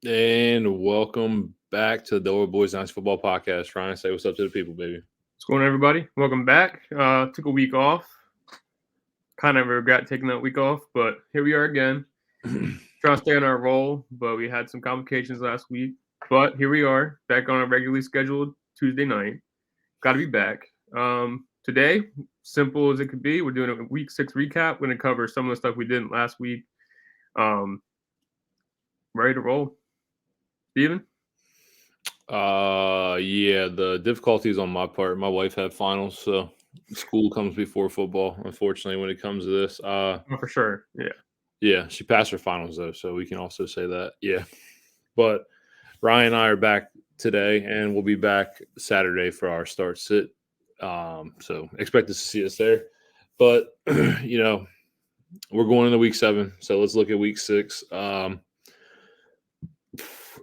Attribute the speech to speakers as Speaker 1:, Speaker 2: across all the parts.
Speaker 1: And welcome back to the Old Boys Nice Football Podcast. Ryan, say what's up to the people, baby.
Speaker 2: What's going on, everybody? Welcome back. Took a week off. Kind of regret taking that week off, but here we are again. Trying to stay on our roll, but we had some complications last week. But here we are, back on a regularly scheduled Tuesday night. Got to be back. Today, simple as it could be, we're doing a week 6 recap. We're going to cover some of the stuff we did last week. Ready to roll. Steven?
Speaker 1: Yeah, the difficulties on my part. My wife had finals, so school comes before football, unfortunately, when it comes to this.
Speaker 2: For sure. Yeah.
Speaker 1: Yeah, she passed her finals, though, so we can also say that. Yeah. But Ryan and I are back today, and we'll be back Saturday for our start sit. So expect to see us there. But, we're going into week 7, so let's look at week 6.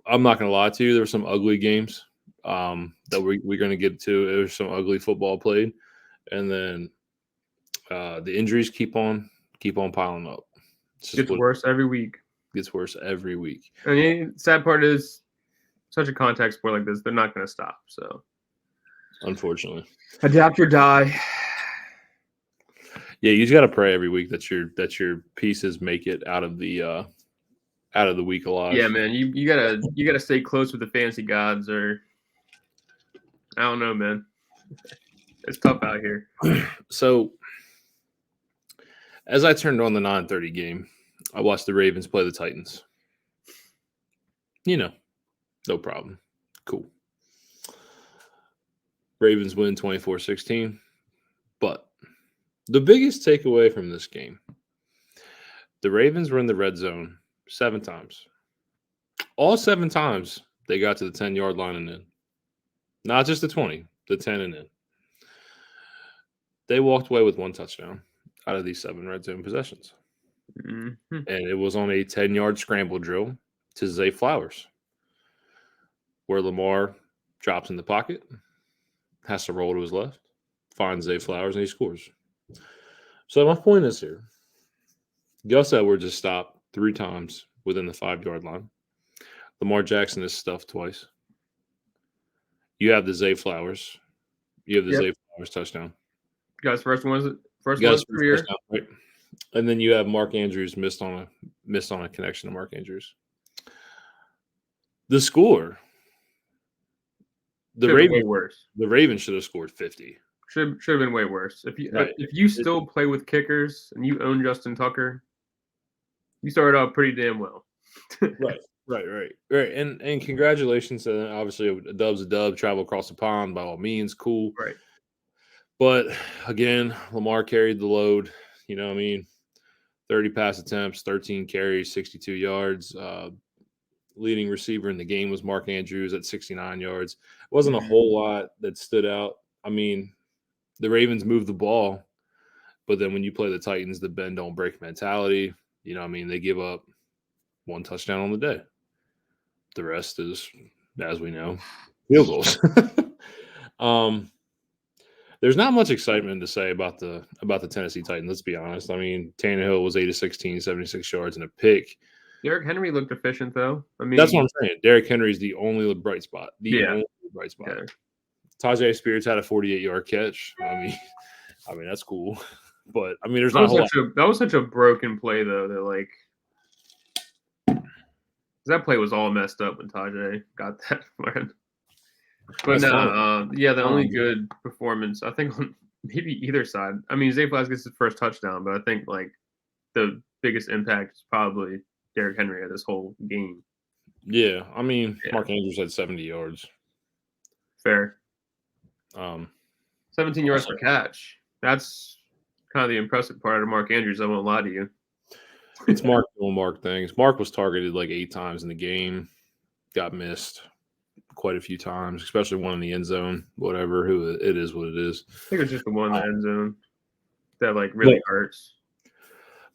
Speaker 1: I'm not going to lie to you. There were some ugly games that we're going to get to. There was some ugly football played. And then the injuries keep on piling up.
Speaker 2: Gets worse every week.
Speaker 1: Gets worse every week.
Speaker 2: And the sad part is, such a contact sport like this, they're not going to stop. So,
Speaker 1: unfortunately,
Speaker 2: adapt or die.
Speaker 1: Yeah, you just got to pray every week that your pieces make it out of the week alive.
Speaker 2: Yeah, man, you gotta stay close with the fantasy gods, or I don't know, man. It's tough out here.
Speaker 1: So, as I turned on the 9:30 game, I watched the Ravens play the Titans. No problem. Cool. Ravens win 24-16. But the biggest takeaway from this game, the Ravens were in the red zone 7 times. All 7 times they got to the 10-yard line and in. Not just the 20, the 10 and in. They walked away with 1 touchdown out of these 7 red zone possessions.
Speaker 2: Mm-hmm.
Speaker 1: And it was on a 10-yard scramble drill to Zay Flowers, where Lamar drops in the pocket, has to roll to his left, finds Zay Flowers, and he scores. So my point is here, Gus Edwards is stopped 3 times within the 5-yard line. Lamar Jackson is stuffed twice. You have the Zay Flowers. Zay Flowers touchdown.
Speaker 2: Guys, first one of
Speaker 1: his
Speaker 2: career.
Speaker 1: Touchdown, right? And then you have Mark Andrews missed on a connection to Mark Andrews. The score. The Ravens should have scored 50.
Speaker 2: Should have been way worse. If you still play with kickers and you own Justin Tucker, you started out pretty damn well.
Speaker 1: Right. And congratulations. And obviously, a dub's a dub. Travel across the pond by all means, cool.
Speaker 2: Right.
Speaker 1: But again, Lamar carried the load. 30 pass attempts, 13 carries, 62 yards. Leading receiver in the game was Mark Andrews at 69 yards. It wasn't a whole lot that stood out. I mean, the Ravens moved the ball, but then when you play the Titans, the bend don't break mentality. They give up 1 touchdown on the day. The rest is, as we know, field goals. There's not much excitement to say about the Tennessee Titans. Let's be honest. I mean, Tannehill was 8-16, 76 yards and a pick.
Speaker 2: Derrick Henry looked efficient, though. I mean,
Speaker 1: that's what I'm saying. Derrick Henry is the only bright spot. Only bright spot. Yeah. Tajay Spears had a 48-yard catch. I mean that's cool. But I mean, there's not
Speaker 2: that was such a broken play, though. That play was all messed up when Tajay got that one. But the only good performance, I think, on maybe either side. I mean, Zay Flowers gets his first touchdown, but I think the biggest impact is probably Derrick Henry at this whole game.
Speaker 1: Yeah, I mean, Mark Andrews had 70 yards.
Speaker 2: Fair. 17 yards per catch. That's kind of the impressive part of Mark Andrews. I won't lie to you.
Speaker 1: It's Mark doing Mark things. Mark was targeted 8 times in the game, got missed quite a few times, especially one in the end zone. Whatever, it is what it is.
Speaker 2: I think it's just the one in the end zone that really hurts.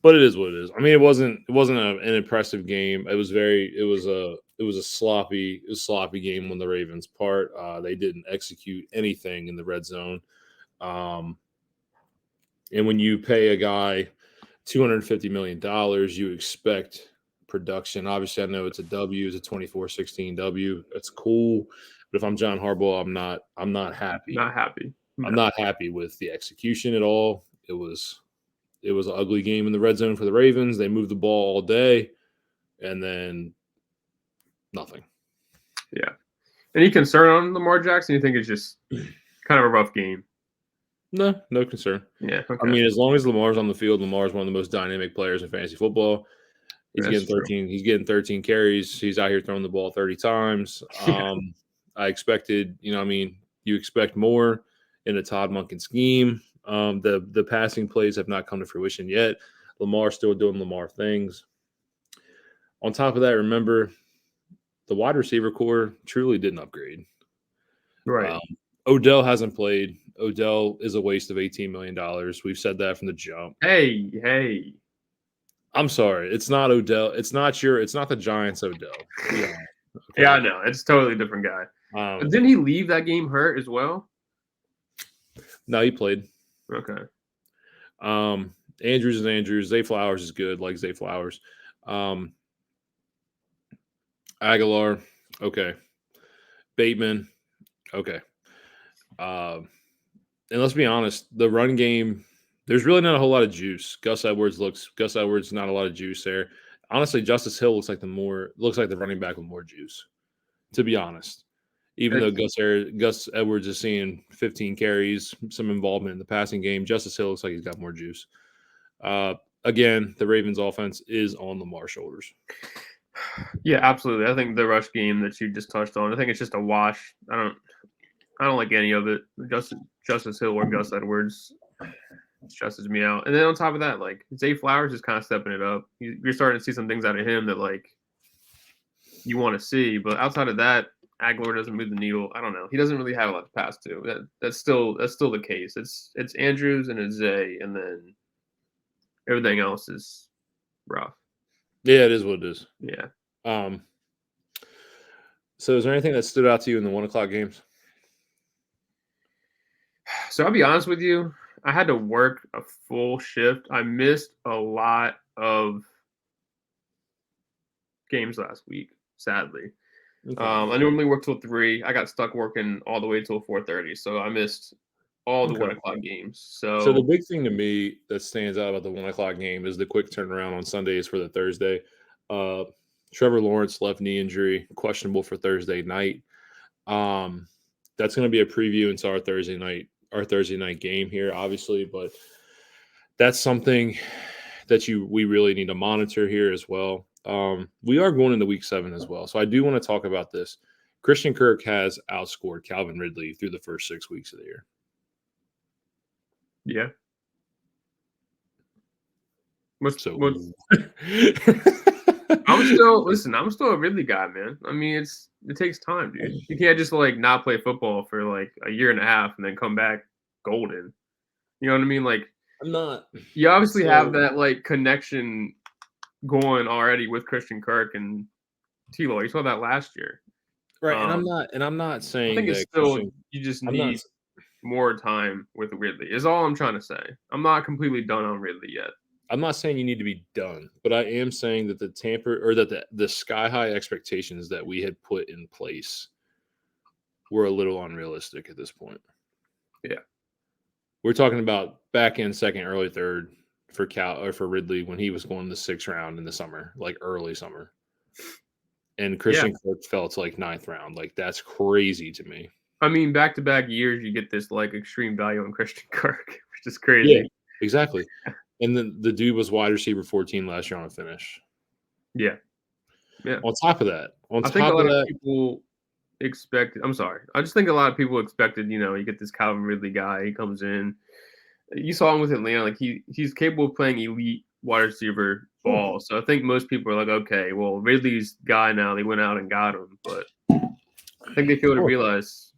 Speaker 1: But it is what it is. I mean, it wasn't an impressive game. It was a sloppy game on the Ravens' part. They didn't execute anything in the red zone. And when you pay a guy $250 million, you expect production. Obviously, I know it's a W, it's a 24-16 W. That's cool. But if I'm John Harbaugh, I'm not happy.
Speaker 2: Not happy.
Speaker 1: I'm not happy with the execution at all. It was an ugly game in the red zone for the Ravens. They moved the ball all day, and then nothing.
Speaker 2: Yeah. Any concern on Lamar Jackson? You think it's just kind of a rough game?
Speaker 1: No concern.
Speaker 2: Yeah. Okay.
Speaker 1: I mean, as long as Lamar's on the field, Lamar's one of the most dynamic players in fantasy football. He's
Speaker 2: That's
Speaker 1: getting 13. True. He's getting 13 carries. He's out here throwing the ball 30 times. I expected, you expect more in a Todd Monken scheme. The passing plays have not come to fruition yet. Lamar's still doing Lamar things. On top of that, remember, the wide receiver core truly didn't upgrade.
Speaker 2: Right.
Speaker 1: Odell hasn't played. Odell is a waste of $18 million. We've said that from the jump.
Speaker 2: Hey.
Speaker 1: I'm sorry. It's not Odell. It's not the Giants Odell. Yeah.
Speaker 2: Okay. Yeah, I know. It's a totally different guy. But didn't he leave that game hurt as well?
Speaker 1: No, he played.
Speaker 2: Okay. Andrews
Speaker 1: is Andrews. Zay Flowers is good, like Zay Flowers. Aguilar, okay. Bateman, okay. And let's be honest, the run game, there's really not a whole lot of juice. Gus Edwards, not a lot of juice there. Honestly, Justice Hill looks like the running back with more juice, to be honest. Even though Gus Edwards is seeing 15 carries, some involvement in the passing game, Justice Hill looks like he's got more juice. Again, the Ravens offense is on Lamar's shoulders.
Speaker 2: Yeah, absolutely. I think the rush game that you just touched on, I think it's just a wash. I don't like any of it. Justice Hill or Gus Edwards stresses me out. And then on top of that, like Zay Flowers is kind of stepping it up. You're starting to see some things out of him that like you want to see. But outside of that, Aguilar doesn't move the needle. I don't know. He doesn't really have a lot to pass to. That's still the case. It's Andrews and it's Zay, and then everything else is rough.
Speaker 1: Yeah, it is what it is.
Speaker 2: Yeah.
Speaker 1: So is there anything that stood out to you in the 1:00 games?
Speaker 2: So I'll be honest with you. I had to work a full shift. I missed a lot of games last week, sadly. Okay. I normally work till 3. I got stuck working all the way till 4:30, so I missed all the 1:00 games. So
Speaker 1: the big thing to me that stands out about the 1:00 game is the quick turnaround on Sundays for the Thursday. Trevor Lawrence left knee injury, questionable for Thursday night. That's going to be a preview into our Thursday night game here, obviously, but that's something that we really need to monitor here as well. We are going into week 7 as well, so I do want to talk about this. Christian Kirk has outscored Calvin Ridley through the first 6 weeks of the year.
Speaker 2: Yeah. I'm still a Ridley guy, man. I mean, it takes time, dude. You can't just like not play football for like a year and a half and then come back golden. You know what I mean? Like,
Speaker 1: I'm not.
Speaker 2: You obviously have that like connection going already with Christian Kirk and T-Law. You saw that last year,
Speaker 1: right? And I'm not saying.
Speaker 2: I think it's still you just need more time with Ridley. Is all I'm trying to say. I'm not completely done on Ridley yet.
Speaker 1: I'm not saying you need to be done, but I am saying that the sky high expectations that we had put in place were a little unrealistic at this point.
Speaker 2: Yeah.
Speaker 1: We're talking about back end second, early third for Ridley when he was going the 6th round in the summer, like early summer. And Christian Kirk fell to like 9th round. Like that's crazy to me.
Speaker 2: I mean, back-to-back years, you get this like extreme value on Christian Kirk, which is crazy.
Speaker 1: Yeah, exactly. And then the dude was wide receiver 14 last year on a finish.
Speaker 2: Yeah.
Speaker 1: On top of that,
Speaker 2: I think a lot of people expected. I'm sorry. I just think a lot of people expected. You get this Calvin Ridley guy. He comes in. You saw him with Atlanta. Like he's capable of playing elite wide receiver ball. So I think most people are like, okay, well, Ridley's guy now. They went out and got him, but I think they failed to realize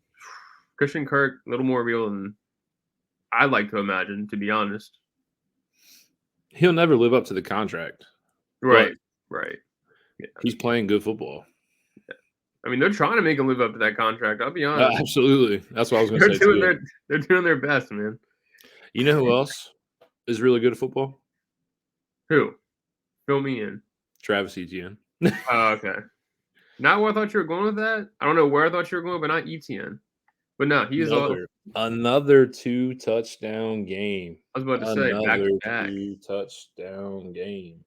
Speaker 2: Christian Kirk a little more real than I'd like to imagine. To be honest.
Speaker 1: He'll never live up to the contract.
Speaker 2: Right.
Speaker 1: Yeah. He's playing good football.
Speaker 2: Yeah. I mean, they're trying to make him live up to that contract. I'll be honest.
Speaker 1: Absolutely. That's what I was going to say.
Speaker 2: They're doing their best, man.
Speaker 1: You know who else is really good at football?
Speaker 2: Who? Fill me in.
Speaker 1: Travis Etienne.
Speaker 2: Oh, okay. Not where I thought you were going with that. I don't know where I thought you were going, but not Etienne. But no, he is all.
Speaker 1: Another 2-touchdown game.
Speaker 2: I was about to say back to back.
Speaker 1: 2-touchdown game.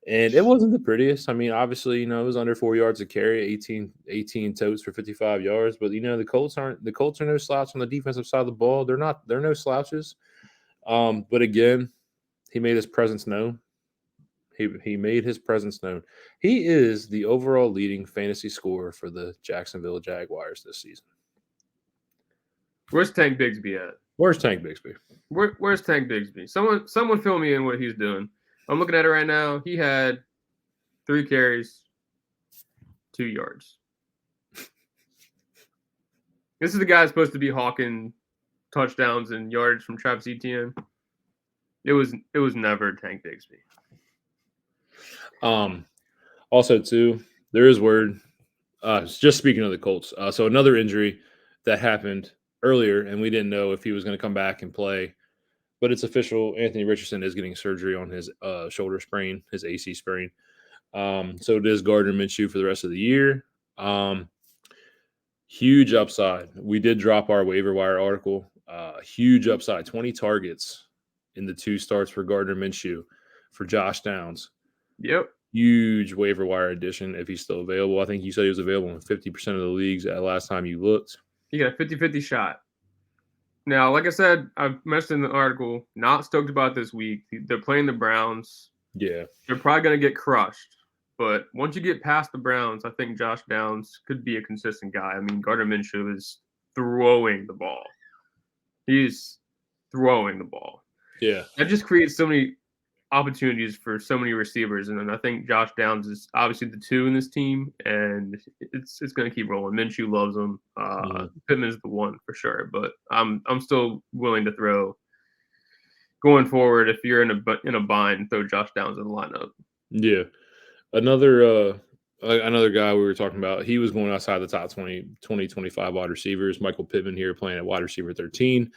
Speaker 1: And it wasn't the prettiest. I mean, obviously, it was under 4 yards a carry, 18 totes for 55 yards. But the Colts are no slouch on the defensive side of the ball. They're no slouches. But again, he made his presence known. He made his presence known. He is the overall leading fantasy scorer for the Jacksonville Jaguars this season.
Speaker 2: Where's Tank Bigsby at?
Speaker 1: Where's Tank Bigsby?
Speaker 2: Where's Tank Bigsby? Someone fill me in what he's doing. I'm looking at it right now. He had 3 carries, 2 yards. This is the guy supposed to be hawking touchdowns and yards from Travis Etienne. It was never Tank Bigsby.
Speaker 1: Also, too, there is word. Just speaking of the Colts, so another injury that happened earlier, and we didn't know if he was going to come back and play. But it's official. Anthony Richardson is getting surgery on his shoulder sprain, his AC sprain. So does Gardner Minshew for the rest of the year. Huge upside. We did drop our waiver wire article. Huge upside. 20 targets in the 2 starts for Gardner Minshew for Josh Downs.
Speaker 2: Yep.
Speaker 1: Huge waiver wire addition if he's still available. I think you said he was available in 50% of the leagues at last time you looked.
Speaker 2: He got a 50-50 shot. Now, like I said, I've mentioned in the article, not stoked about this week. They're playing the Browns.
Speaker 1: Yeah.
Speaker 2: They're probably going to get crushed. But once you get past the Browns, I think Josh Downs could be a consistent guy. I mean, Gardner Minshew is throwing the ball. He's throwing the ball.
Speaker 1: Yeah.
Speaker 2: That just creates so many opportunities for so many receivers. And then I think Josh Downs is obviously the 2 in this team, and it's going to keep rolling. Minshew loves him. Pittman's the 1 for sure, but I'm still willing to throw going forward. If you're in a bind, throw Josh Downs in the lineup.
Speaker 1: Yeah. Another guy we were talking about, he was going outside the top 25 wide receivers. Michael Pittman here playing at wide receiver 13.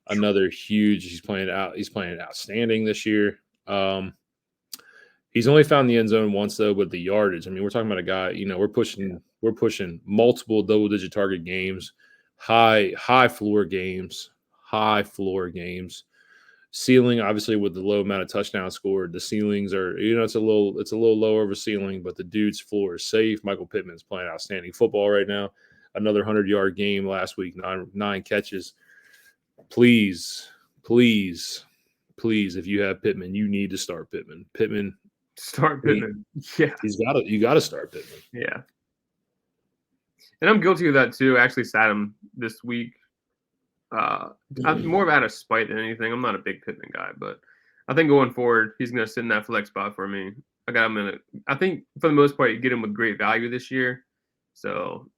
Speaker 1: Another huge, he's playing outstanding this year. He's only found the end zone once though, but the yardage. I mean, we're talking about a guy. We're pushing multiple double-digit target games, high floor games. Ceiling, obviously, with the low amount of touchdowns scored, the ceilings are. It's a little lower of a ceiling, but the dude's floor is safe. Michael Pittman's playing outstanding football right now. Another 100-yard game last week, 9 catches. Please, if you have Pittman, you need to start Pittman.
Speaker 2: Start Pittman. Yeah.
Speaker 1: You got to start Pittman.
Speaker 2: Yeah. And I'm guilty of that too. I actually sat him this week. I'm more out of spite than anything. I'm not a big Pittman guy, but I think going forward, he's going to sit in that flex spot for me. I got him I think for the most part, you get him with great value this year. So,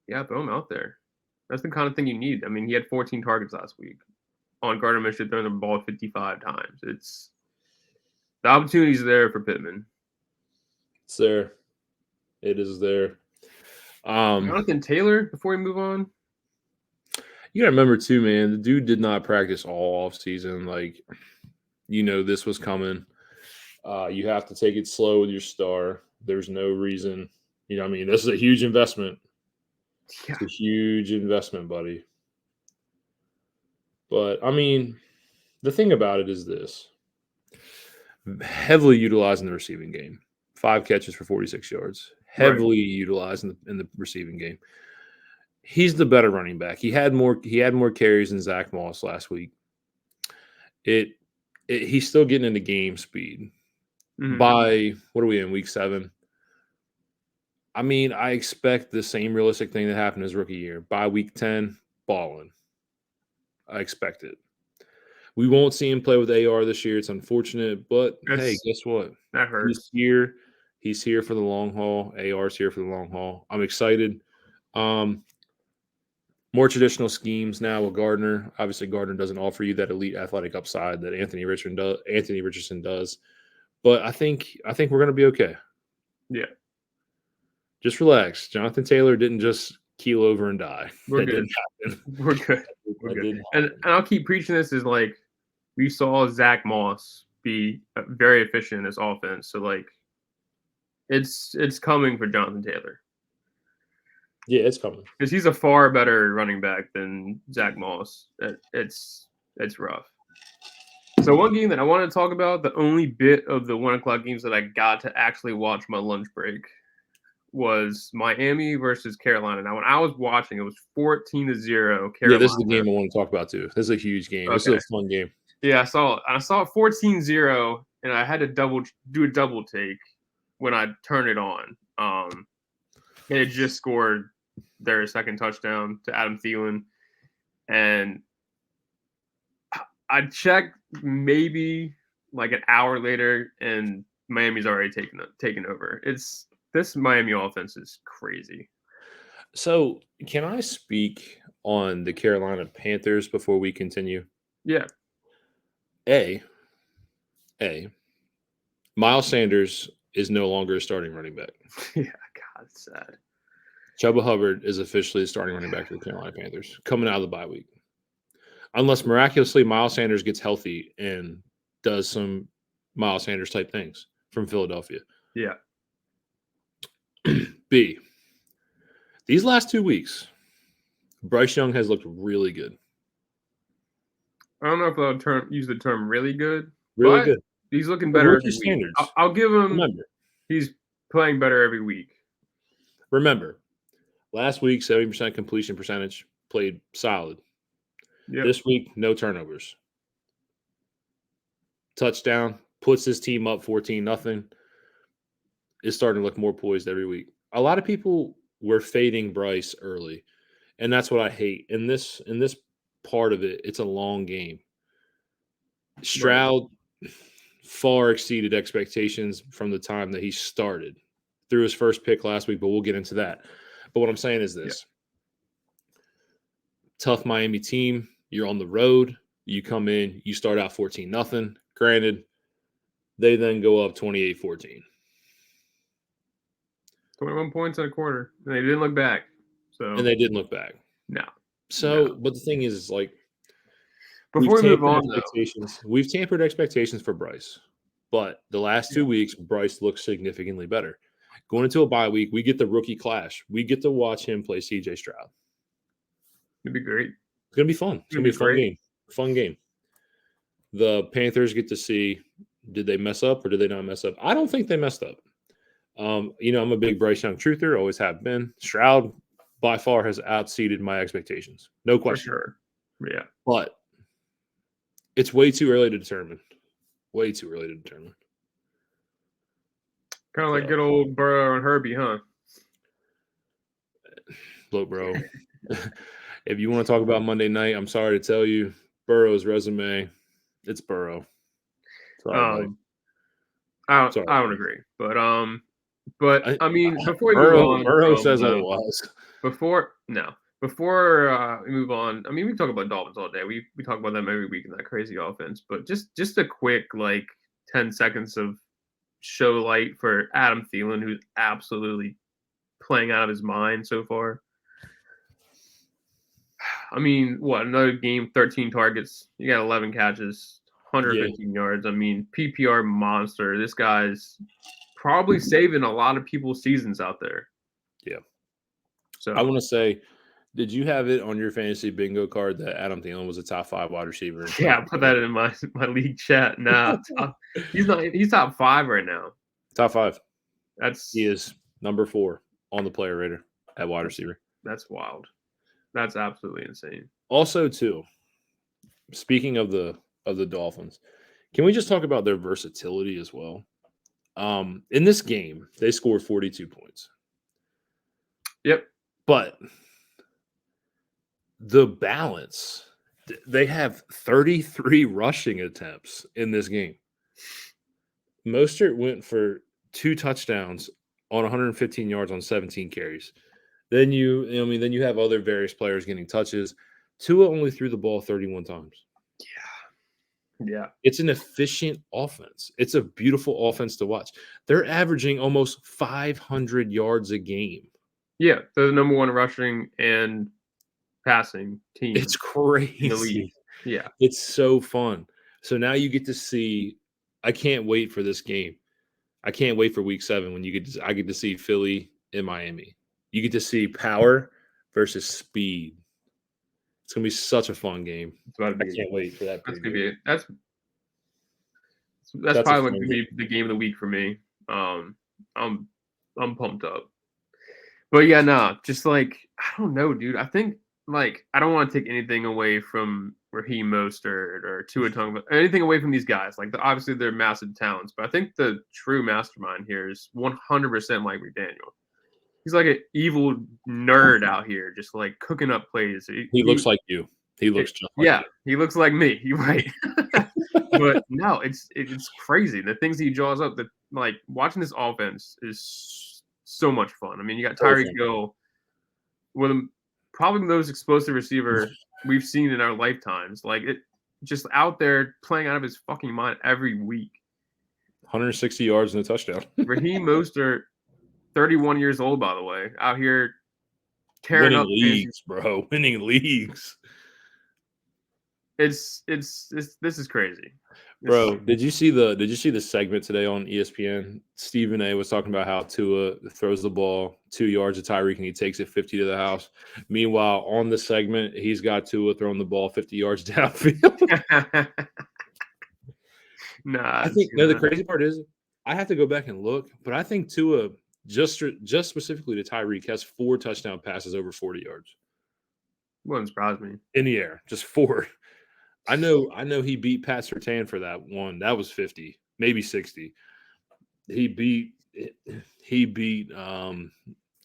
Speaker 2: yeah, throw him out there. That's the kind of thing you need. I mean, he had 14 targets last week on Gardner Minshew throwing the ball 55 times. It's the opportunity's there for Pittman.
Speaker 1: It's there. It is there.
Speaker 2: Jonathan Taylor, before we move on.
Speaker 1: You gotta remember too, man, the dude did not practice all off season. Like, this was coming. You have to take it slow with your star. There's no reason. This is a huge investment. Yeah. It's a huge investment, buddy. But, the thing about it is this. Heavily utilized in the receiving game. 5 catches for 46 yards. Heavily utilized in the receiving game. He's the better running back. He had more carries than Zach Moss last week. He's still getting into game speed. Mm-hmm. By, what are we in, week 7? I expect the same realistic thing that happened his rookie year. By week 10, balling. I expect it. We won't see him play with AR this year. It's unfortunate, but hey, guess what?
Speaker 2: That hurts.
Speaker 1: He's here. He's here for the long haul. AR's here for the long haul. I'm excited. More traditional schemes now with Gardner. Obviously, Gardner doesn't offer you that elite athletic upside that Anthony Richardson does. But I think we're going to be okay.
Speaker 2: Yeah.
Speaker 1: Just relax. Jonathan Taylor didn't just keel over and die.
Speaker 2: We're good. We're good. We're good. And I'll keep preaching this is like we saw Zach Moss be very efficient in this offense. So like it's coming for Jonathan Taylor.
Speaker 1: Yeah, it's coming.
Speaker 2: Because he's a far better running back than Zach Moss. It's rough. So one game that I want to talk about, the only bit of the 1 o'clock games that I got to actually watch my lunch break was Miami versus Carolina. Now, when I was watching, it was 14-0 Carolina.
Speaker 1: Yeah, this is the game I want to talk about too. This is a huge game. Okay. This is a fun game.
Speaker 2: Yeah, I saw it 14-0, and I had to do a double take when I turned it on. And it just scored their second touchdown to Adam Thielen. And I checked maybe like an hour later, and Miami's already taken over. This Miami offense is crazy.
Speaker 1: So, can I speak on the Carolina Panthers before we continue?
Speaker 2: Yeah.
Speaker 1: Miles Sanders is no longer a starting running back.
Speaker 2: Yeah, God, it's sad.
Speaker 1: Chuba Hubbard is officially the starting running back for the Carolina Panthers coming out of the bye week. Unless miraculously Miles Sanders gets healthy and does some Miles Sanders type things from Philadelphia.
Speaker 2: Yeah.
Speaker 1: B, these last 2 weeks, Bryce Young has looked really good.
Speaker 2: I don't know if I'll use the term really good.
Speaker 1: Really good.
Speaker 2: He's looking better every week. I'll give him.
Speaker 1: Remember,
Speaker 2: he's playing better every week.
Speaker 1: Remember, last week, 70% completion percentage, played solid. Yep. This week, no turnovers. Touchdown, puts his team up 14-0. Is starting to look more poised every week. A lot of people were fading Bryce early, and that's what I hate. In this part of it, it's a long game. Stroud far exceeded expectations from the time that he started. Threw his first pick last week, but we'll get into that. But what I'm saying is this. Tough Miami team. You're on the road. You come in. You start out 14-0. Granted, they then go up 28-14.
Speaker 2: 21 points in a quarter. And they didn't look back.
Speaker 1: And they didn't look back.
Speaker 2: No.
Speaker 1: So, but the thing is, like,
Speaker 2: before we move on,
Speaker 1: we've tampered expectations for Bryce. But the last 2 weeks, Bryce looks significantly better. Going into a bye week, we get the rookie clash. We get to watch him play C.J. Stroud.
Speaker 2: It'd be great.
Speaker 1: It's going to be fun. It's going to be a fun game. Fun game. The Panthers get to see, did they mess up or did they not mess up? I don't think they messed up. I'm a big Bryce Young truther, always have been. Stroud, by far, has outseeded my expectations. No question.
Speaker 2: For sure. Yeah.
Speaker 1: But it's way too early to determine. Way too early to determine.
Speaker 2: Kind of like good old Burrow and Herbie, huh?
Speaker 1: Look, bro. If you want to talk about Monday night, I'm sorry to tell you, Burrow's resume, it's Burrow.
Speaker 2: Sorry, I don't agree, but I mean, before we move on,
Speaker 1: Burrow says otherwise.
Speaker 2: Before we move on, I mean, we talk about Dolphins all day. We talk about them every week in that crazy offense, but just a quick 10 seconds of show light for Adam Thielen, who's absolutely playing out of his mind so far. I mean, another game, 13 targets. You got 11 catches, 115 yards. I mean, PPR monster. This guy's probably saving a lot of people's seasons out there.
Speaker 1: Yeah.
Speaker 2: So
Speaker 1: I want to say, did you have it on your fantasy bingo card that Adam Thielen was a top 5 wide receiver?
Speaker 2: Yeah, I put that in my league chat. Nah, he's top 5 right now.
Speaker 1: Top 5.
Speaker 2: He
Speaker 1: is number 4 on the player rater at wide receiver.
Speaker 2: That's wild. That's absolutely insane.
Speaker 1: Also, too, speaking of the Dolphins, can we just talk about their versatility as well? In this game, they scored 42 points.
Speaker 2: Yep.
Speaker 1: But the balance, they have 33 rushing attempts in this game. Mostert went for 2 touchdowns on 115 yards on 17 carries. Then you have other various players getting touches. Tua only threw the ball 31 times.
Speaker 2: Yeah.
Speaker 1: It's an efficient offense. It's a beautiful offense to watch. They're averaging almost 500 yards a game.
Speaker 2: Yeah, they're the number 1 rushing and passing team.
Speaker 1: It's crazy.
Speaker 2: In the league. Yeah.
Speaker 1: It's so fun. So now you get to see – I can't wait for this game. I can't wait for week 7 when I get to see Philly in Miami. You get to see power versus speed. It's gonna be such a fun game. I can't wait for that.
Speaker 2: That's gonna be that's
Speaker 1: That's
Speaker 2: probably gonna be the game of the week for me. I'm pumped up. But yeah, nah, just like I don't know, dude. I think like I don't want to take anything away from Raheem Mostert or Tua Tagovailoa, anything away from these guys. Like obviously they're massive talents, but I think the true mastermind here is 100% Mike McDaniel. He's like an evil nerd out here, just like cooking up plays.
Speaker 1: He looks like you. He looks just like you.
Speaker 2: He looks like me. You're right. But no, it's crazy. The things he draws up, that like watching this offense is so much fun. I mean, you got Tyreek Hill, one of probably the most explosive receiver we've seen in our lifetimes. Like it, just out there playing out of his fucking mind every week.
Speaker 1: 160 yards and a touchdown.
Speaker 2: Raheem Mostert, 31 years old, by the way, out here tearing
Speaker 1: winning
Speaker 2: up
Speaker 1: leagues, bro. Winning leagues.
Speaker 2: This is crazy.
Speaker 1: Bro, did you see the segment today on ESPN? Stephen A was talking about how Tua throws the ball 2 yards to Tyreek and he takes it 50 to the house. Meanwhile, on the segment, he's got Tua throwing the ball 50 yards downfield.
Speaker 2: Nah,
Speaker 1: I think the crazy part is I have to go back and look, but I think Tua just specifically to Tyreek has 4 touchdown passes over 40 yards.
Speaker 2: Wouldn't surprise me.
Speaker 1: In the air, just 4. I know he beat Pat Surtain for that one. That was 50, maybe 60. He beat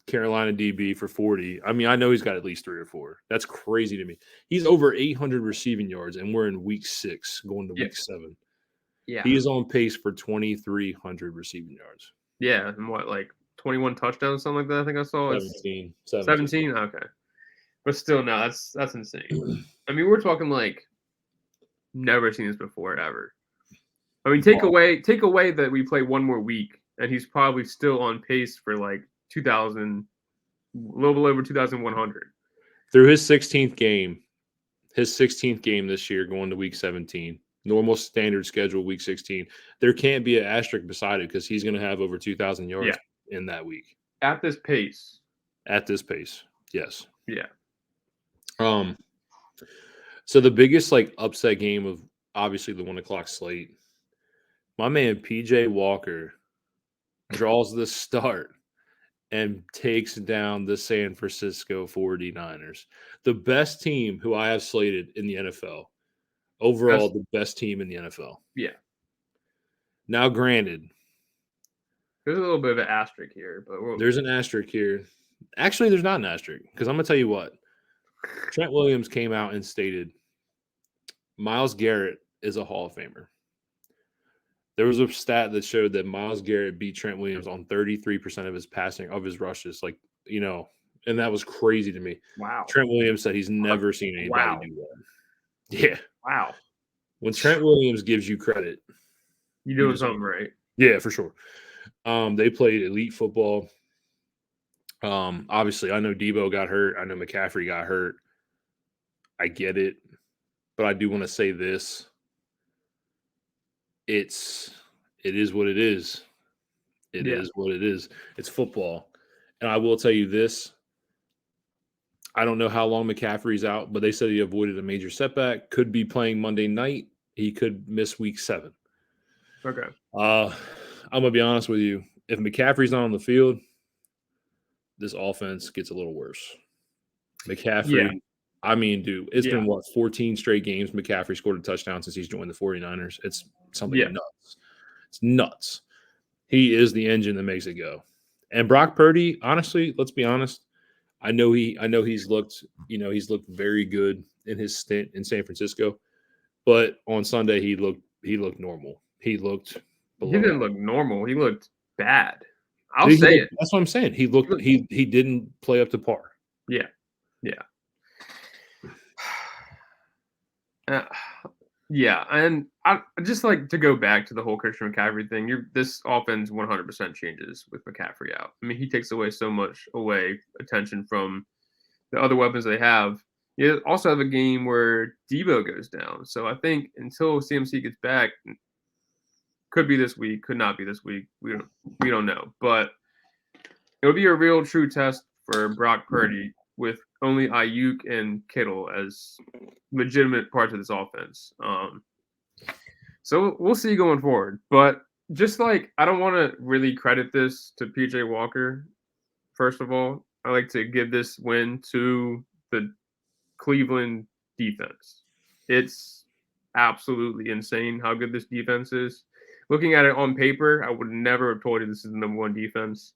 Speaker 1: Carolina DB for 40. I mean, I know he's got at least 3 or 4. That's crazy to me. He's over 800 receiving yards, and we're in week 6 going to week 7.
Speaker 2: Yeah.
Speaker 1: He is on pace for 2,300 receiving yards.
Speaker 2: Yeah, and what, like 21 touchdowns, something like that, I think I saw.
Speaker 1: 17.
Speaker 2: 17? Okay. But still, no, that's insane. I mean, we're talking like never seen this before ever. I mean, take away that we play one more week, and he's probably still on pace for like 2,000, a little over 2,100.
Speaker 1: Through his 16th game this year, going to week 17. Normal standard schedule, week 16. There can't be an asterisk beside it because he's going to have over 2,000 yards in that week.
Speaker 2: At this pace.
Speaker 1: Yes.
Speaker 2: Yeah.
Speaker 1: So the biggest like upset game of obviously the 1 o'clock slate, my man PJ Walker draws the start and takes down the San Francisco 49ers, the best team who I have slated in the NFL. Overall, the best team in the NFL.
Speaker 2: Yeah.
Speaker 1: Now, granted,
Speaker 2: there's a little bit of an asterisk here, but
Speaker 1: there's an asterisk here. Actually, there's not an asterisk because I'm going to tell you what. Trent Williams came out and stated Myles Garrett is a Hall of Famer. There was a stat that showed that Myles Garrett beat Trent Williams on 33% of his passing, of his rushes. Like, you know, and that was crazy to me.
Speaker 2: Wow.
Speaker 1: Trent Williams said he's never seen anybody do that. Yeah.
Speaker 2: Wow.
Speaker 1: When Trent Williams gives you credit,
Speaker 2: you're doing something right.
Speaker 1: Yeah, for sure. They played elite football. Obviously, I know Debo got hurt. I know McCaffrey got hurt. I get it. But I do want to say this. It is what it is. It is what it is. It's football. And I will tell you this. I don't know how long McCaffrey's out, but they said he avoided a major setback. Could be playing Monday night. He could miss week 7.
Speaker 2: Okay.
Speaker 1: I'm going to be honest with you. If McCaffrey's not on the field, this offense gets a little worse. McCaffrey, I mean, dude, it's been, 14 straight games McCaffrey scored a touchdown since he's joined the 49ers. It's something nuts. It's nuts. He is the engine that makes it go. And Brock Purdy, honestly, let's be honest, I know he's looked very good in his stint in San Francisco, but on Sunday he looked normal. He looked below.
Speaker 2: He didn't look normal. He looked bad. I'll say it.
Speaker 1: That's what I'm saying. He didn't play up to par.
Speaker 2: Yeah. And I just like to go back to the whole Christian McCaffrey thing. This offense 100% changes with McCaffrey out. I mean, he takes away so much attention from the other weapons they have. You also have a game where Debo goes down. So I think until CMC gets back, Could be this week, could not be this week. We don't know. But it'll be a real true test for Brock Purdy with only Ayuk and Kittle as legitimate parts of this offense. So we'll see going forward. But just like I don't want to really credit this to PJ Walker. First of all, I like to give this win to the Cleveland defense. It's absolutely insane how good this defense is. Looking at it on paper, I would never have told you this is the number one defense.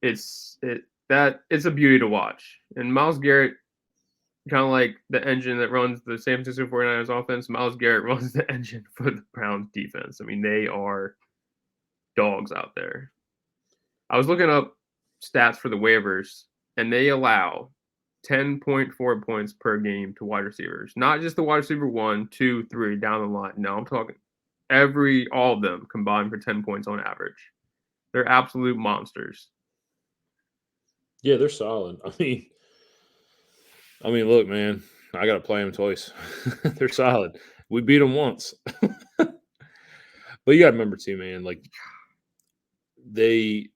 Speaker 2: It's a beauty to watch. And Myles Garrett, kind of like the engine that runs the San Francisco 49ers offense, Myles Garrett runs the engine for the Browns defense. I mean, they are dogs out there. I was looking up stats for the waivers, and they allow 10.4 points per game to wide receivers. Not just the wide receiver 1, 2, 3 down the line. No, I'm talking all of them combined for 10 points on average. They're absolute monsters.
Speaker 1: Yeah, they're solid. I mean, look, man, I got to play them twice. They're solid. We beat them once. But you got to remember too, man, like they've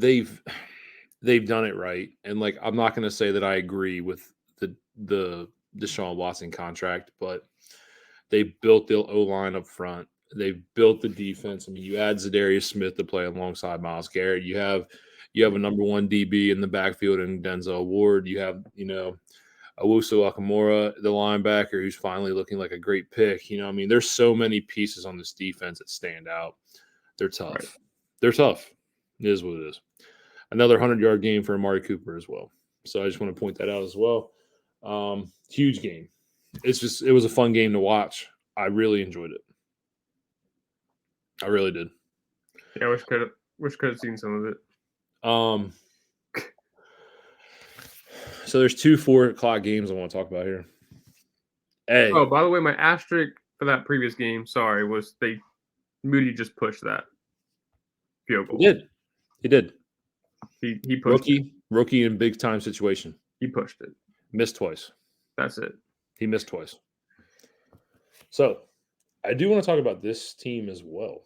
Speaker 1: done it right. And like I'm not going to say that I agree with the Deshaun Watson contract, but they built the O-line up front. They've built the defense. I mean, you add Zadarius Smith to play alongside Myles Garrett. You have a number one DB in the backfield in Denzel Ward. You have, Owusu Akamora, the linebacker, who's finally looking like a great pick. I mean, there's so many pieces on this defense that stand out. They're tough. Right. They're tough. It is what it is. Another 100-yard game for Amari Cooper as well. So I just want to point that out as well. Huge game. It was a fun game to watch. I really enjoyed it. I really did.
Speaker 2: Yeah, I wish could have seen some of it.
Speaker 1: So there's 2 4:00 games I want to talk about here. Hey.
Speaker 2: Oh, by the way, my asterisk for that previous game, was Moody just pushed that field goal.
Speaker 1: He did.
Speaker 2: He pushed
Speaker 1: rookie in big time situation.
Speaker 2: He pushed it.
Speaker 1: Missed twice.
Speaker 2: That's it.
Speaker 1: He missed twice. So I do want to talk about this team as well.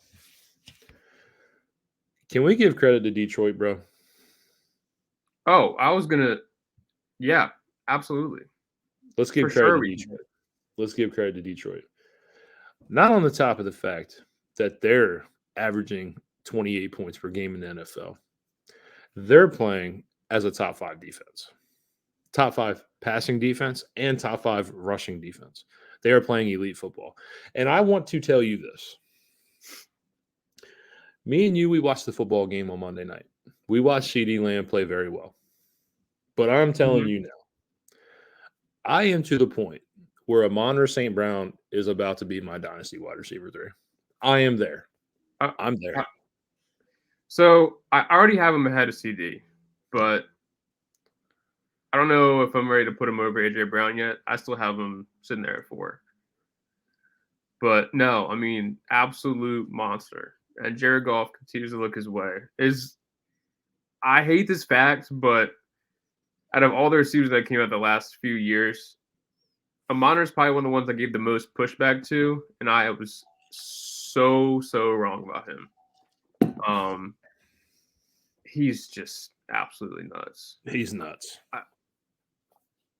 Speaker 1: Can we give credit to Detroit, bro?
Speaker 2: Oh, I was going to – yeah, absolutely.
Speaker 1: Let's give credit to Detroit. Let's give credit to Detroit. Not on the top of the fact that they're averaging 28 points per game in the NFL. They're playing as a top 5 defense. Top 5 passing defense and top 5 rushing defense. They are playing elite football. And I want to tell you this. Me and you, we watched the football game on Monday night. We watched CeeDee Lamb play very well. But I'm telling you now, I am to the point where Amon-Ra St. Brown is about to be my dynasty wide receiver 3. I am there. I'm there.
Speaker 2: So I already have him ahead of CD, but I don't know if I'm ready to put him over AJ Brown yet. I still have him sitting there at 4. But no, I mean, absolute monster. And Jared Goff continues to look his way. I hate this fact, but out of all the receivers that came out the last few years, Amon is probably one of the ones I gave the most pushback to, and I was so wrong about him. He's just absolutely nuts.
Speaker 1: He's nuts.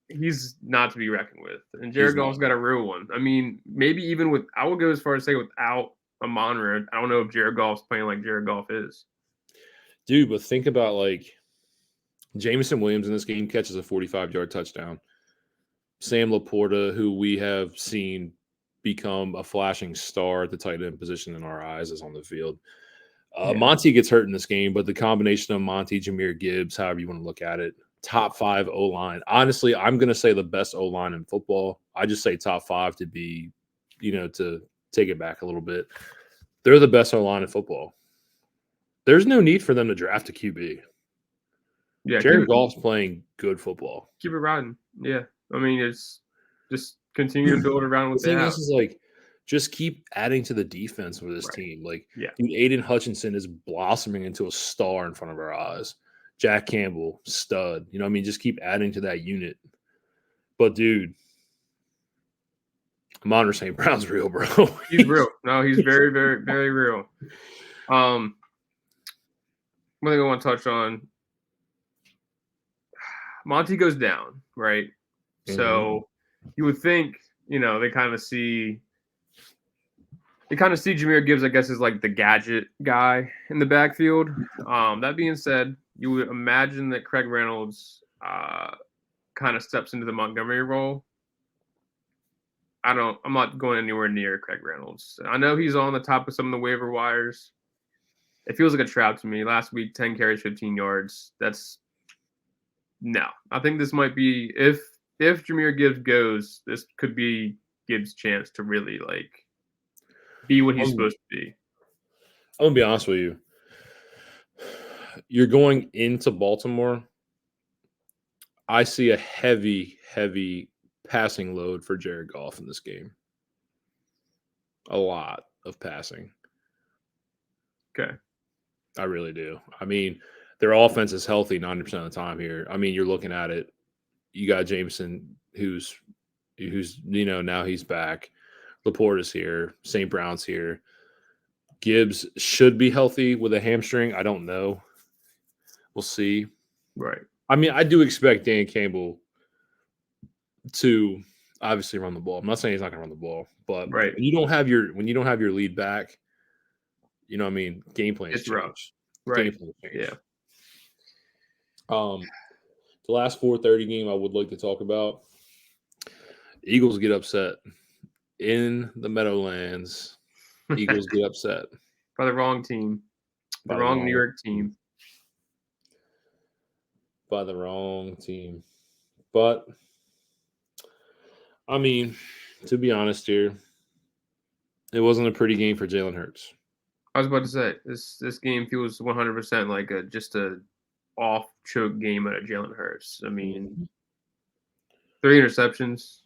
Speaker 2: He's not to be reckoned with. And Jared Goff's got a real one. I mean, maybe even I would go as far as say without Amon-Ra, I don't know if Jared Goff's playing like Jared Goff is.
Speaker 1: Dude, but think about like Jameson Williams in this game catches a 45-yard touchdown. Sam Laporta, who we have seen become a flashing star at the tight end position in our eyes, is on the field. Monty gets hurt in this game, but the combination of Monty, Jahmyr Gibbs, however you want to look at it, top 5 O-line. Honestly, I'm going to say the best O-line in football. I just say top 5 to be, to take it back a little bit. They're the best O-line in football. There's no need for them to draft a QB. Yeah, Jared Goff's playing good football.
Speaker 2: Keep it riding. Yeah. I mean, it's just continue to build around what they have.
Speaker 1: This is like, just keep adding to the defense for this team. Like, dude, Aiden Hutchinson is blossoming into a star in front of our eyes. Jack Campbell, stud. Just keep adding to that unit. But, dude, Amon St. Brown's real, bro.
Speaker 2: He's real. No, he's very, very, very real. One thing I want to touch on. Monty goes down, right? So you would think, they kind of see Jahmyr Gibbs, I guess, as like the gadget guy in the backfield. That being said, you would imagine that Craig Reynolds kind of steps into the Montgomery role. I'm not going anywhere near Craig Reynolds. I know he's on the top of some of the waiver wires. It feels like a trap to me. Last week, 10 carries, 15 yards. No. I think this might be, if Jahmyr Gibbs goes, this could be Gibbs' chance to really be what he's supposed to be.
Speaker 1: I'm going to be honest with you. You're going into Baltimore. I see a heavy, heavy passing load for Jared Goff in this game. A lot of passing.
Speaker 2: Okay.
Speaker 1: I really do. I mean, their offense is healthy 90% of the time here. I mean, you're looking at it. You got Jameson, who's now he's back. Laporte is here. St. Brown's here. Gibbs should be healthy with a hamstring. I don't know. We'll see.
Speaker 2: Right.
Speaker 1: I mean, I do expect Dan Campbell to obviously run the ball. I'm not saying he's not going to run the ball, but
Speaker 2: right.
Speaker 1: when you don't have your lead back, you know what I mean? Game plan is
Speaker 2: rough. Right.
Speaker 1: Game plan change.
Speaker 2: Yeah.
Speaker 1: The last 4:30 game I would like to talk about. Eagles get upset in the Meadowlands. Eagles get upset
Speaker 2: by the wrong team. The wrong New York team.
Speaker 1: By the wrong team. But I mean, to be honest here, it wasn't a pretty game for Jalen Hurts.
Speaker 2: I was about to say, this game feels 100% like just a off choke game out of Jalen Hurts. I mean, 3 interceptions.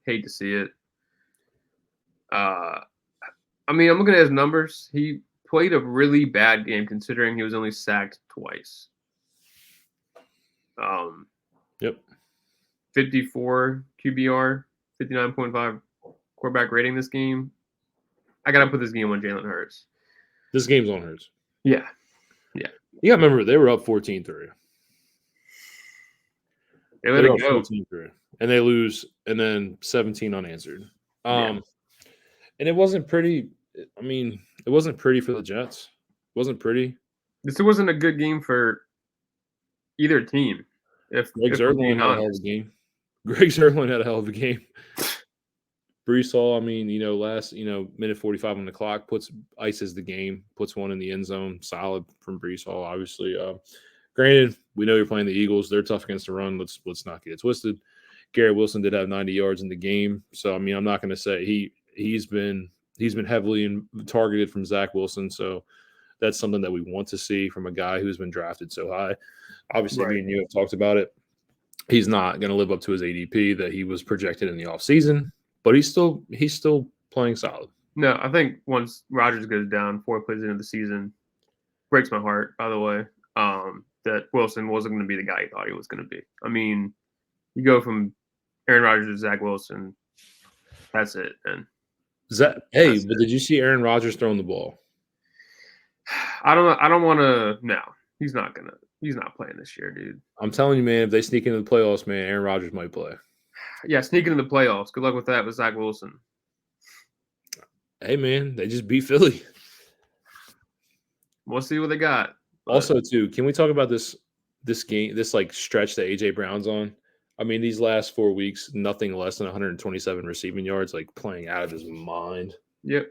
Speaker 2: Hate to see it. I mean, I'm looking at his numbers. He played a really bad game considering he was only sacked twice.
Speaker 1: Yep.
Speaker 2: 54 QBR, 59.5 quarterback rating this game. I got to put this game on Jalen Hurts.
Speaker 1: This game's on Hurts.
Speaker 2: Yeah.
Speaker 1: You got to remember, they were up 14-3.
Speaker 2: They let it go.
Speaker 1: 14-3. And they lose, and then 17 unanswered. And it wasn't pretty. I mean, it wasn't pretty for the Jets. It wasn't pretty.
Speaker 2: This wasn't a good game for either team.
Speaker 1: Greg Zuerlein had a hell of a game. Greg Zuerlein had a hell of a game. Breece Hall, I mean, last, minute 45 on the clock, ices the game, puts one in the end zone. Solid from Breece Hall, obviously. Granted, we know you're playing the Eagles. They're tough against the run. Let's not get it twisted. Garrett Wilson did have 90 yards in the game. So, I mean, I'm not going to say he's been heavily targeted from Zach Wilson. So that's something that we want to see from a guy who's been drafted so high. Obviously, me and you have talked about it. He's not going to live up to his ADP that he was projected in the offseason, but he's still playing solid.
Speaker 2: No, I think once Rodgers goes down 4 plays into the season, breaks my heart, by the way, that Wilson wasn't going to be the guy he thought he was going to be. I mean, you go from Aaron Rodgers to Zach Wilson, that's it. And
Speaker 1: but did you see Aaron Rodgers throwing the ball?
Speaker 2: I don't want to. No, he's not playing this year, dude.
Speaker 1: I'm telling you, man, if they sneak into the playoffs, man, Aaron Rodgers might play.
Speaker 2: Yeah, sneaking into the playoffs. Good luck with that with Zach Wilson.
Speaker 1: Hey, man, they just beat Philly.
Speaker 2: We'll see what they got.
Speaker 1: Also, too, can we talk about this game, this stretch that AJ Brown's on? I mean, these last 4 weeks, nothing less than 127 receiving yards, playing out of his mind.
Speaker 2: Yep.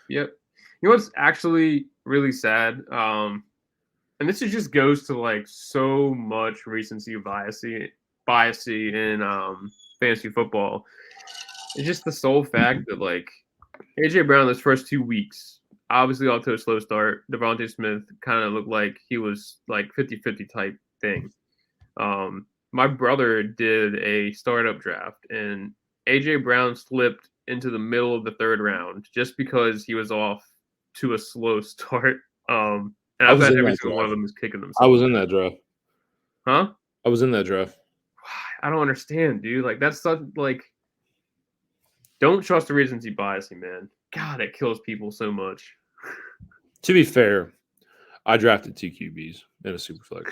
Speaker 2: You know what's actually really sad? And this just goes to so much recency bias in fantasy football. It's just the sole fact that AJ Brown those first 2 weeks, obviously off to a slow start. Devontae Smith kind of looked like he was 50-50 type thing. My brother did a startup draft, and AJ Brown slipped into the middle of the 3rd round just because he was off to a slow start. And I bet every single one of them is kicking themselves.
Speaker 1: I was in that draft.
Speaker 2: Huh?
Speaker 1: I was in that draft.
Speaker 2: I don't understand, dude. That's such Don't trust the recency bias, man. God, it kills people so much.
Speaker 1: To be fair, I drafted 2 QBs in a Superflex.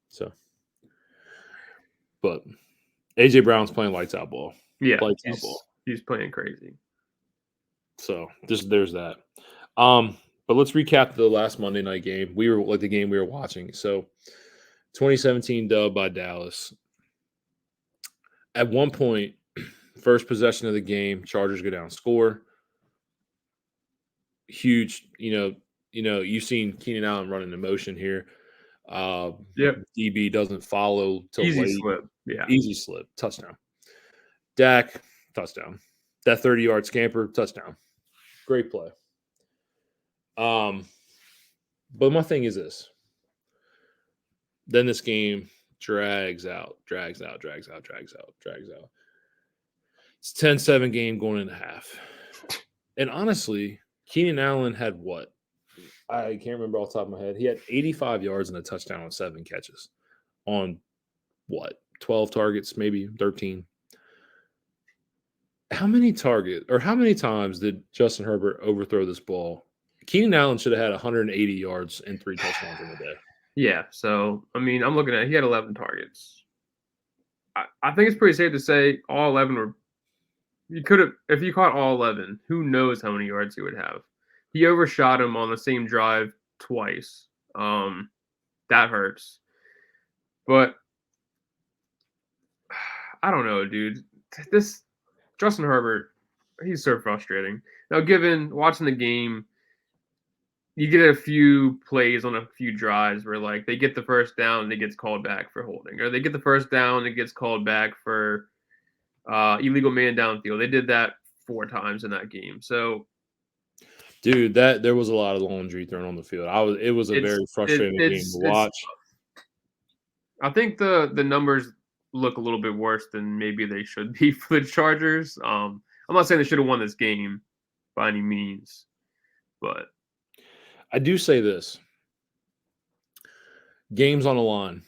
Speaker 1: So, but AJ Brown's playing lights out ball.
Speaker 2: Yeah,
Speaker 1: Lights out ball.
Speaker 2: he's playing crazy.
Speaker 1: So there's that. But let's recap the last Monday night game. We were like the game we were watching. So 2017 dub by Dallas. At one point, first possession of the game, Chargers go down, score. Huge, you've seen Keenan Allen running in motion here.
Speaker 2: Yep.
Speaker 1: DB doesn't follow till
Speaker 2: Easy
Speaker 1: late.
Speaker 2: slip. Yeah.
Speaker 1: Easy slip. Touchdown. Dak, touchdown. That 30-yard scamper, touchdown. Great play. But my thing is this. Then this game drags out. It's a 10-7 game going into half. And honestly, Keenan Allen had what? I can't remember off the top of my head. He had 85 yards and a touchdown on 7 catches on what? 12 targets, maybe 13. How many times did Justin Herbert overthrow this ball? Keenan Allen should have had 180 yards and 3 touchdowns in the day.
Speaker 2: Yeah, so, I'm looking at he had 11 targets. I think it's pretty safe to say all 11 were – you could have – if you caught all 11, who knows how many yards he would have. He overshot him on the same drive twice. That hurts. But I don't know, dude. This Justin Herbert, he's so frustrating. Now, watching the game, you get a few plays on a few drives where, like, they get the first down and it gets called back for holding. Or they get the first down and it gets called back for illegal man downfield. They did that 4 times in that game. So,
Speaker 1: dude, there was a lot of laundry thrown on the field. It was a very frustrating game to watch.
Speaker 2: I think the numbers look a little bit worse than maybe they should be for the Chargers. I'm not saying they should have won this game by any means, but
Speaker 1: I do say this. Game's on the line,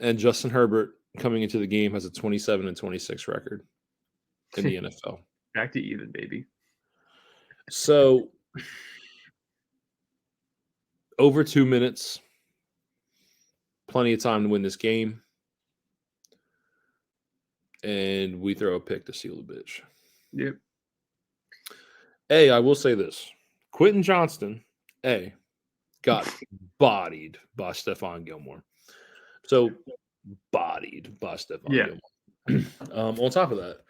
Speaker 1: and Justin Herbert coming into the game has a 27-26 record in the NFL.
Speaker 2: Back to even, baby.
Speaker 1: So, over 2 minutes, plenty of time to win this game, and we throw a pick to seal the bitch.
Speaker 2: Yep.
Speaker 1: Hey, I will say this. Quentin Johnston, got bodied by Stephon Gilmore. So, bodied by Stephon Gilmore. On top of that,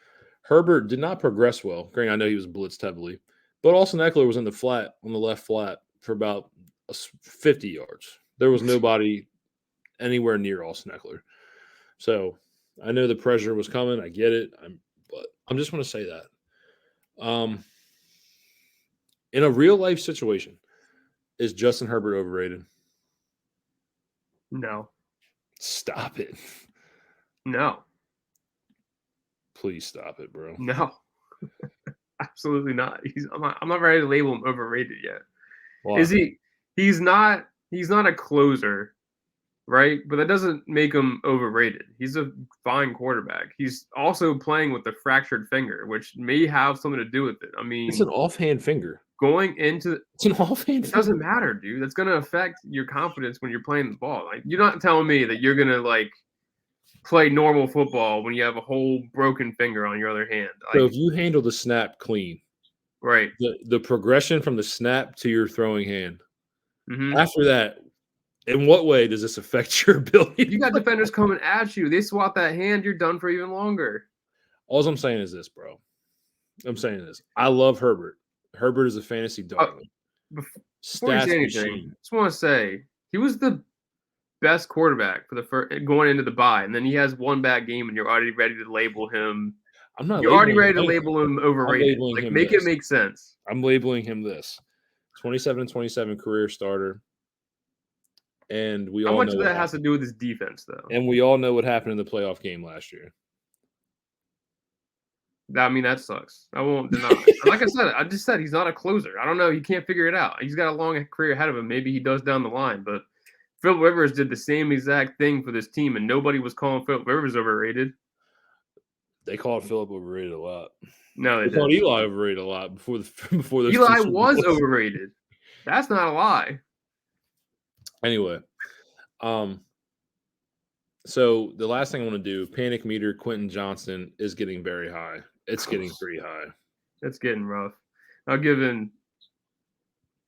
Speaker 1: Herbert did not progress well. Granted, I know he was blitzed heavily. But Austin Eckler was on the left flat for about 50 yards. There was nobody anywhere near Austin Eckler. So I know the pressure was coming. I get it. But I'm just going to say that. In a real life situation, is Justin Herbert overrated?
Speaker 2: No.
Speaker 1: Stop it.
Speaker 2: No.
Speaker 1: Please stop it, bro.
Speaker 2: No. Absolutely not. I'm not ready to label him overrated yet.
Speaker 1: Why?
Speaker 2: Is he? He's not a closer, right? But that doesn't make him overrated. He's a fine quarterback. He's also playing with a fractured finger, which may have something to do with it.
Speaker 1: It's an offhand finger.
Speaker 2: It's
Speaker 1: an offhand.
Speaker 2: It doesn't matter, dude. That's gonna affect your confidence when you're playing the ball. Like, you're not telling me that you're gonna play normal football when you have a whole broken finger on your other hand.
Speaker 1: So if you handle the snap clean,
Speaker 2: right,
Speaker 1: the progression from the snap to your throwing hand,
Speaker 2: mm-hmm.
Speaker 1: After that, in what way does this affect your ability?
Speaker 2: You got defenders coming at you. They swat that hand, you're done for even longer.
Speaker 1: All I'm saying is this, bro. I love Herbert. Herbert is a fantasy darling.
Speaker 2: Before you say anything, I just want to say he was the best quarterback for the first going into the bye, and then he has one bad game, and you're already ready to label him. You're already ready to label him overrated. Make it make sense.
Speaker 1: I'm labeling him this 27-27 career starter, and we all know
Speaker 2: how much of that has to do with his defense, though.
Speaker 1: And we all know what happened in the playoff game last year.
Speaker 2: That sucks. I won't deny it. Like I just said he's not a closer. I don't know. He can't figure it out. He's got a long career ahead of him. Maybe he does down the line, but Phil Rivers did the same exact thing for this team, and nobody was calling Phil Rivers overrated.
Speaker 1: They called Phillip overrated a lot.
Speaker 2: No,
Speaker 1: They called Eli overrated a lot before those
Speaker 2: Eli
Speaker 1: two
Speaker 2: was
Speaker 1: Super Bowls.
Speaker 2: overrated. That's not a lie.
Speaker 1: Anyway, so the last thing I want to do, panic meter Quentin Johnston is getting very high. It's getting pretty high.
Speaker 2: It's getting rough. Now, given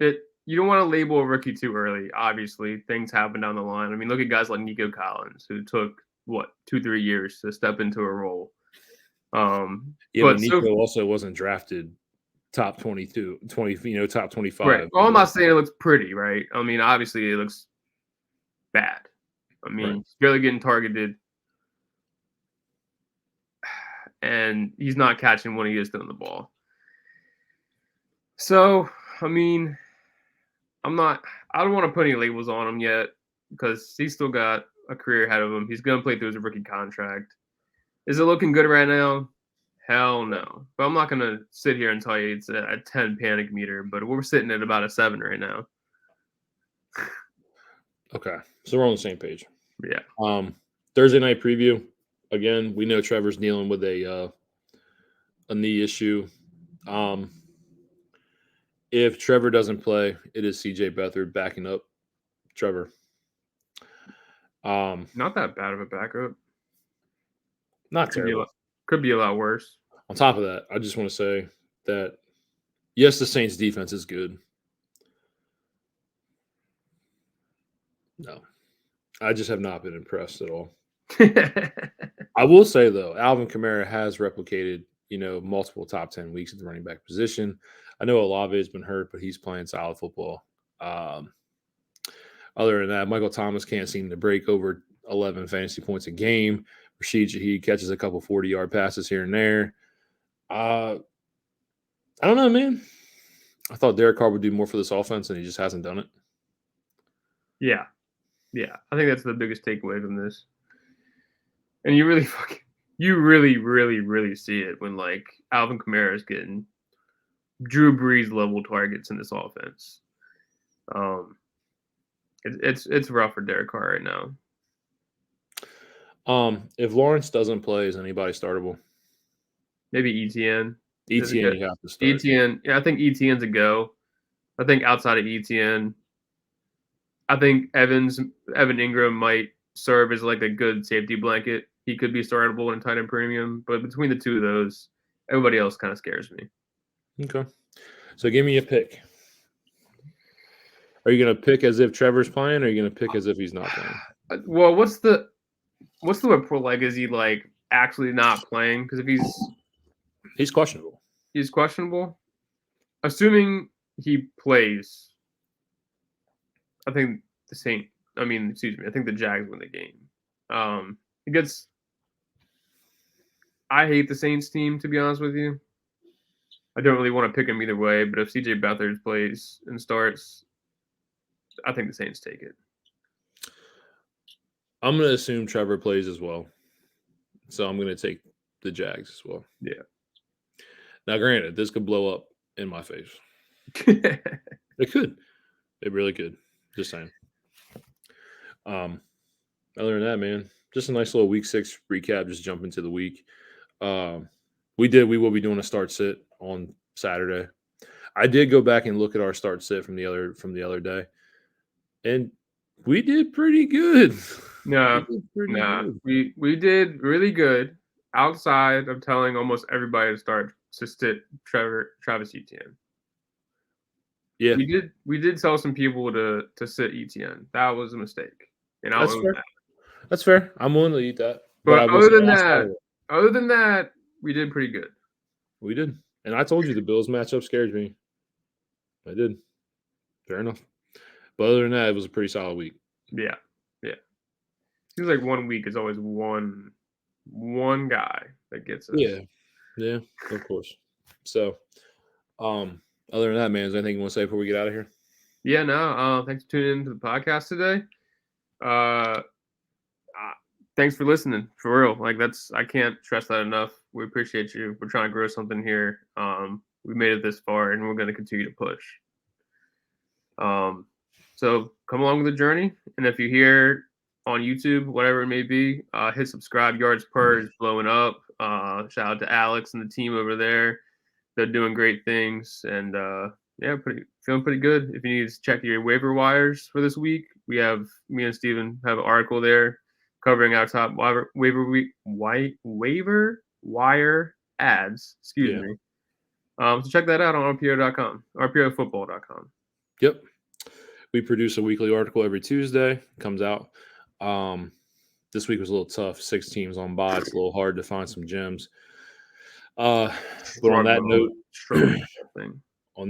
Speaker 2: it, you don't want to label a rookie too early. Obviously, things happen down the line. I mean, look at guys like Nico Collins, who took 2-3 years to step into a role.
Speaker 1: But Nico also wasn't drafted top 22, 20, top 25.
Speaker 2: Right. Well, I'm not saying it looks pretty, right? I mean, obviously, it looks bad. I mean, he's barely getting targeted, and he's not catching when he is throwing the ball. So, I mean, I don't want to put any labels on him yet because he's still got a career ahead of him. He's going to play through his rookie contract. Is it looking good right now? Hell no. But I'm not going to sit here and tell you it's a 10 panic meter, but we're sitting at about a 7 right now.
Speaker 1: Okay. So we're on the same page.
Speaker 2: Yeah.
Speaker 1: Thursday night preview. Again, we know Trevor's dealing with a knee issue. If Trevor doesn't play, it is CJ Beathard backing up Trevor.
Speaker 2: Not that bad of a backup.
Speaker 1: Not terrible.
Speaker 2: Could be a lot worse.
Speaker 1: On top of that, I just want to say that, yes, the Saints' defense is good. No. I just have not been impressed at all. I will say, though, Alvin Kamara has replicated, multiple top 10 weeks at the running back position. I know Olave has been hurt, but he's playing solid football. Other than that, Michael Thomas can't seem to break over 11 fantasy points a game. Rashid Shaheed catches a couple 40-yard passes here and there. I don't know, man. I thought Derek Carr would do more for this offense, and he just hasn't done it.
Speaker 2: Yeah. I think that's the biggest takeaway from this. And you really, really see it when Alvin Kamara is getting Drew Brees level targets in this offense. It's rough for Derek Carr right now.
Speaker 1: If Lawrence doesn't play, is anybody startable?
Speaker 2: Maybe ETN.
Speaker 1: ETN, you have to start.
Speaker 2: ETN, yeah, I think ETN's a go. I think outside of ETN, I think Evan Ingram might serve as a good safety blanket. He could be startable in tight end premium, but between the two of those, everybody else kind of scares me.
Speaker 1: Okay. So give me a pick. Are you going to pick as if Trevor's playing, or are you going to pick as if he's not playing?
Speaker 2: Well, what's the report? Is he actually not playing? Because if
Speaker 1: he's questionable.
Speaker 2: He's questionable. Assuming he plays, I think I think the Jags win the game. I hate the Saints team, to be honest with you. I don't really want to pick him either way, but if CJ Beathard plays and starts, I think the Saints take it.
Speaker 1: I'm going to assume Trevor plays as well. So I'm going to take the Jags as well.
Speaker 2: Yeah.
Speaker 1: Now, granted, this could blow up in my face. It could. It really could. Just saying. Other than that, man, just a nice little week 6 recap. Just jump into the week. We will be doing a start sit on Saturday. I did go back and look at our start sit from the other day, and we did pretty good.
Speaker 2: We did really good outside of telling almost everybody to sit Travis Etienne.
Speaker 1: Yeah,
Speaker 2: we did tell some people to sit Etienne. That was a mistake, and
Speaker 1: that's fair. That's fair. I'm willing to eat that.
Speaker 2: But other than that, we did pretty good.
Speaker 1: We did, and I told you the Bills matchup scared me. I did. Fair enough. But other than that, it was a pretty solid week.
Speaker 2: Yeah. Seems like 1 week is always one guy that gets it.
Speaker 1: Yeah, of course. So, other than that, man, is there anything you want to say before we get out of here?
Speaker 2: Yeah, no. Thanks for tuning into the podcast today. Thanks for listening. For real, I can't stress that enough. We appreciate you. We're trying to grow something here. We made it this far, and we're going to continue to push. So come along with the journey, and if you hear on YouTube, whatever it may be. Hit subscribe. Yards per is blowing up. Shout out to Alex and the team over there. They're doing great things, and feeling pretty good. If you need to check your waiver wires for this week, me and Steven have an article there covering our top waiver wire ads. Excuse me. So check that out on RPO.com, RPOfootball.com.
Speaker 1: Yep. We produce a weekly article every Tuesday. Comes out. This week was a little tough. 6 teams on bye. It's a little hard to find some gems. But on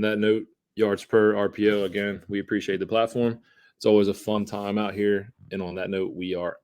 Speaker 1: that note, yards per RPO, again, we appreciate the platform. It's always a fun time out here. And on that note, we are